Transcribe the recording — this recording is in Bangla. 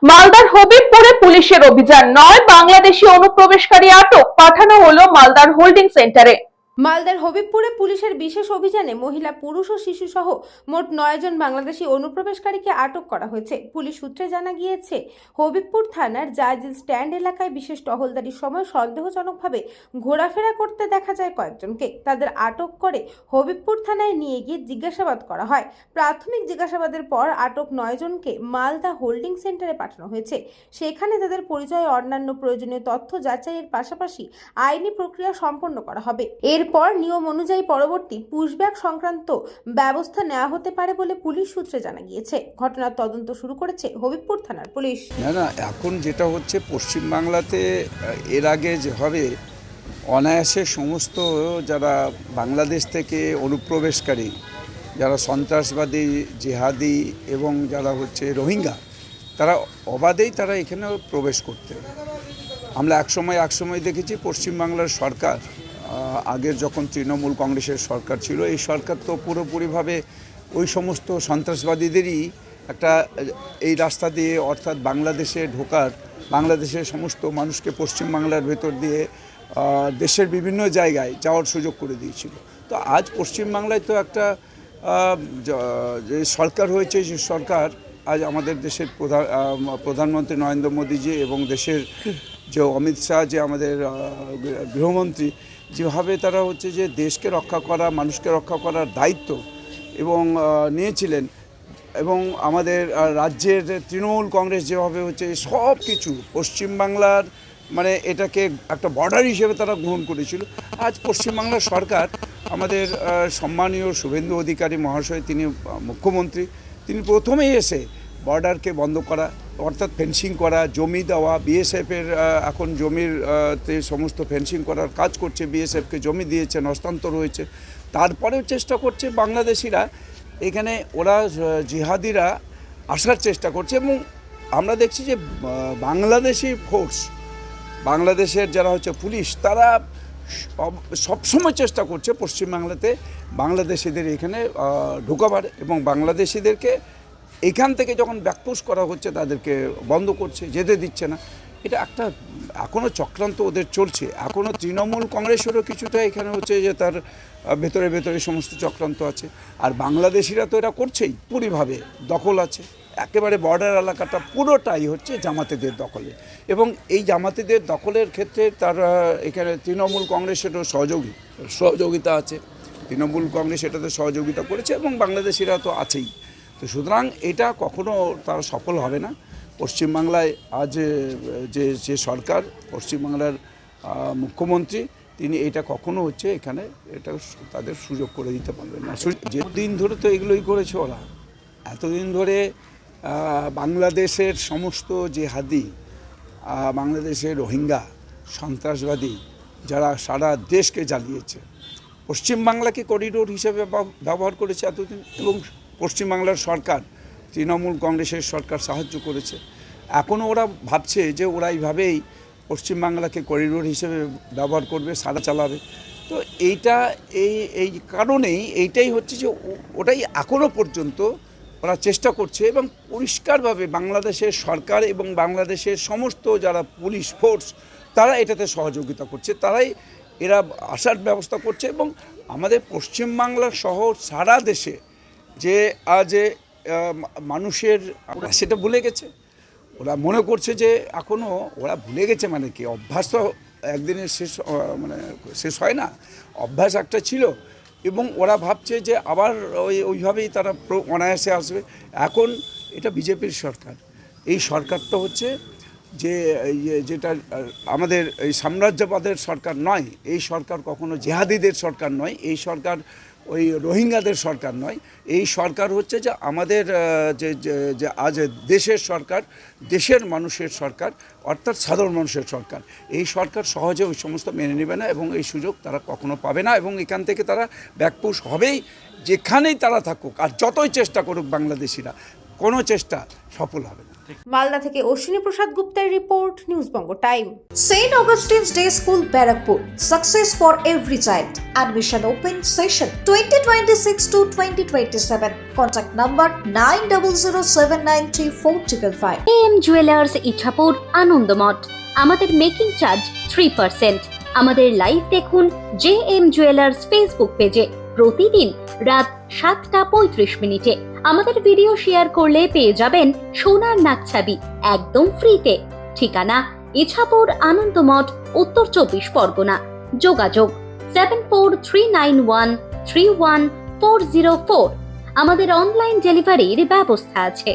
মালদার হবিবপুরে পুলিশের অভিযান নয়, বাংলাদেশি অনুপ্রবেশকারী আটক, পাঠানো হলো মালদার হোল্ডিং সেন্টারে। মালদার হবিবপুরে পুলিশের বিশেষ অভিযানে মহিলা, পুরুষ ও শিশু সহ মোট 9 জন বাংলাদেশি অনুপ্রবেশকারীকে আটক করা হয়েছে। পুলিশ সূত্রে জানা গিয়েছে, হবিবপুর থানার জাজিল স্ট্যান্ড এলাকায় বিশেষ টহলদারির সময় সন্দেহজনকভাবে ঘোরাফেরা করতে দেখা যায় কয়েকজনকে। তাদের আটক করে হবিবপুর থানায় নিয়ে গিয়ে জিজ্ঞাসাবাদ করা হয়। প্রাথমিক জিজ্ঞাসাবাদের পর আটক 9 জনকে মালদা হোল্ডিং সেন্টারে পাঠানো হয়েছে। সেখানে তাদের পরিচয় অন্যান্য প্রয়োজনীয় তথ্য যাচাইয়ের পাশাপাশি আইনি প্রক্রিয়া সম্পন্ন করা হবে। এরপর নিয়ম অনুযায়ী পরবর্তী পুশব্যাক সংক্রান্ত ব্যবস্থা নেওয়া হতে পারে বলে পুলিশ সূত্রে জানা গিয়েছে। ঘটনার তদন্ত শুরু করেছে হবিবপুর থানার পুলিশ। না, এখন যেটা হচ্ছে পশ্চিমবাংলাতে এর আগে যেভাবে অনায়াসে সমস্ত যারা বাংলাদেশ থেকে অনুপ্রবেশকারী, যারা সন্ত্রাসবাদী, জিহাদি এবং যারা হচ্ছে রোহিঙ্গা, তারা অবাধেই তারা এখানে প্রবেশ করতে। আমরা একসময় দেখেছি পশ্চিমবাংলার সরকার, আগের যখন তৃণমূল কংগ্রেসের সরকার ছিল, এই সরকার তো পুরোপুরিভাবে ওই সমস্ত সন্ত্রাসবাদীদেরই একটা এই রাস্তা দিয়ে অর্থাৎ বাংলাদেশে ঢোকার, বাংলাদেশের সমস্ত মানুষকে পশ্চিমবাংলার ভেতর দিয়ে দেশের বিভিন্ন জায়গায় যাওয়ার সুযোগ করে দিয়েছিল। তো আজ পশ্চিমবাংলায় তো একটা যে সরকার হয়েছে, যে সরকার আজ আমাদের দেশের প্রধানমন্ত্রী নরেন্দ্র মোদীজি এবং দেশের যে অমিত শাহ, যে আমাদের গৃহমন্ত্রী, যেভাবে তারা হচ্ছে যে দেশকে রক্ষা করা, মানুষকে রক্ষা করার দায়িত্ব এবং নিয়েছিলেন, এবং আমাদের রাজ্যের তৃণমূল কংগ্রেস যেভাবে হচ্ছে সব কিছু পশ্চিমবাংলার মানে এটাকে একটা বর্ডার হিসেবে তারা গ্রহণ করেছিল। আজ পশ্চিমবাংলার সরকার, আমাদের সম্মানীয় শুভেন্দু অধিকারী মহাশয়, তিনি মুখ্যমন্ত্রী, তিনি প্রথমেই এসে বর্ডারকে বন্ধ করা, অর্থাৎ ফেন্সিং করা, জমি দেওয়া, বিএসএফের এখন জমির সমস্ত ফেন্সিং করার কাজ করছে, বিএসএফকে জমি দিয়েছেন, হস্তান্তর হয়েছে। তারপরেও চেষ্টা করছে বাংলাদেশিরা, এখানে ওরা জিহাদিরা আসার চেষ্টা করছে। এবং আমরা দেখছি যে বাংলাদেশি ফোর্স, বাংলাদেশের যারা হচ্ছে পুলিশ, তারা সবসময় চেষ্টা করছে পশ্চিমবাংলাতে বাংলাদেশিদের এখানে ঢোকাবার, এবং বাংলাদেশিদেরকে এখান থেকে যখন ব্যাকপুশ করা হচ্ছে তাদেরকে বন্ধ করছে, যেতে দিচ্ছে না। এটা একটা এখনও চক্রান্ত ওদের চলছে। এখনও তৃণমূল কংগ্রেসেরও কিছুটা এখানে হচ্ছে যে তার ভেতরে সমস্ত চক্রান্ত আছে। আর বাংলাদেশিরা তো এটা করছেই, পুরোভাবে দখল আছে, একেবারে বর্ডার এলাকাটা পুরোটাই হচ্ছে জামাতিদের দখলে। এবং এই জামাতিদের দখলের ক্ষেত্রে তার এখানে তৃণমূল কংগ্রেসেরও সহযোগিতা আছে। তৃণমূল কংগ্রেস এটাতে সহযোগিতা করেছে এবং বাংলাদেশিরা তো আছেই। তো সুতরাং এটা কখনো তারা সফল হবে না। পশ্চিমবাংলায় আজ যে সরকার, পশ্চিমবাংলার মুখ্যমন্ত্রী, তিনি এটা কখনো হচ্ছে এখানে এটা তাদের সুযোগ করে দিতে পারবেন না। যেদিন ধরে তো এগুলোই করেছে ওরা, এতদিন ধরে বাংলাদেশের সমস্ত জিহাদি, বাংলাদেশের রোহিঙ্গা সন্ত্রাসবাদী, যারা সারা দেশকে জ্বালিয়েছে, পশ্চিমবাংলাকে করিডোর হিসেবে ব্যবহার করেছে এতদিন। এবং পশ্চিমবাংলার সরকার, তৃণমূল কংগ্রেসের সরকার সাহায্য করেছে। এখনও ওরা ভাবছে যে ওরা এইভাবেই পশ্চিমবাংলাকে করিডোর হিসেবে ব্যবহার করবে, সারা চালাবে। তো এই কারণেই এইটাই হচ্ছে যে ওটাই এখনও পর্যন্ত ওরা চেষ্টা করছে। এবং পরিষ্কারভাবে বাংলাদেশের সরকার এবং বাংলাদেশের সমস্ত যারা পুলিশ ফোর্স, তারা এটাতে সহযোগিতা করছে, তারাই এরা আসার ব্যবস্থা করছে। এবং আমাদের পশ্চিমবাংলার সহ সারা দেশে যে আজ মানুষের সেটা ভুলে গেছে, ওরা মনে করছে যে এখনও ওরা ভুলে গেছে, মানে কি, অভ্যাস তো একদিনের শেষ হয় না, অভ্যাস একটা ছিল। এবং ওরা ভাবছে যে আবার ওইভাবেই তারা অনায়াসে আসবে। এখন এটা বিজেপির সরকার, এই সরকারটা হচ্ছে যে যেটা আমাদের এই সাম্রাজ্যবাদের সরকার নয়, এই সরকার কখনো জেহাদিদের সরকার নয়, এই সরকার ওই রোহিঙ্গাদের সরকার নয়। এই সরকার হচ্ছে যে আমাদের যে আজ দেশের সরকার, দেশের মানুষের সরকার, অর্থাৎ সাধারণ মানুষের সরকার। এই সরকার সহজে ওই সমস্ত মেনে নেবে না এবং এই সুযোগ তারা কখনো পাবে না। এবং এখান থেকে তারা ব্যাকপুশ হবেই, যেখানেই তারা থাকুক। আর যতই চেষ্টা করুক বাংলাদেশিরা, কোনো চেষ্টা সফল হবে না। মালদা থেকে অশ্বিনী প্রসাদ গুপ্তের রিপোর্ট, নিউজবঙ্গ time. St. Augustine's Day School, Barakpur. Success for every child. Admission open session 2026 to 2027. Contact number 9007934555. AM jewellers Ichhapur Anandamath. আমাদের মেকিং চার্জ 3%। আমাদের লাইভ দেখুন JM জুয়েলার্স ফেসবুক পেজে প্রতিদিন রাত 7:35 আমাদের ভিডিও শেয়ার করলে পেয়ে যাবেন সোনার নাকছাবি একদম ফ্রিতে। ঠিকানা ইছাপুর আনন্দমঠ, উত্তর 24 পরগনা। যোগাযোগ 7439131404। আমাদের অনলাইন ডেলিভারির ব্যবস্থা আছে।